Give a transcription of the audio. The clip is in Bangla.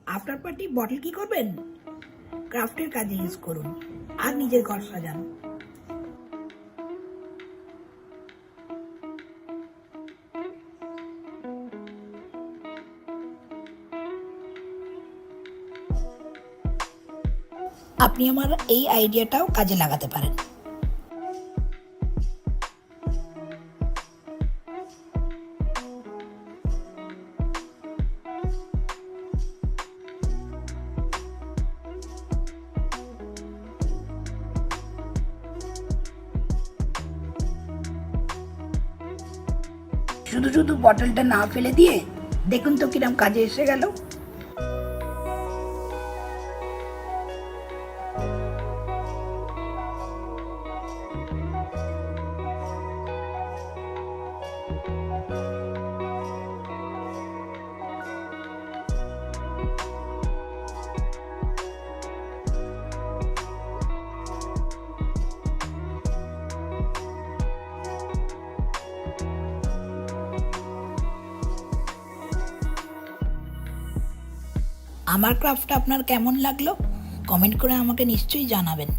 আফটার পার্টি বটল কি করবেন? ক্রাফটের কাজে ইউজ করুন আর নিজের ঘর সাজান। আপনি আমার এই আইডিয়াটাও কাজে লাগাতে পারেন। শুধু শুধু বটলটা না ফেলে দিয়ে দেখুন তো কিরম কাজে এসে গেল। আমার ক্রাফটটা আপনার কেমন লাগলো কমেন্ট করে আমাকে নিশ্চয়ই জানাবেন।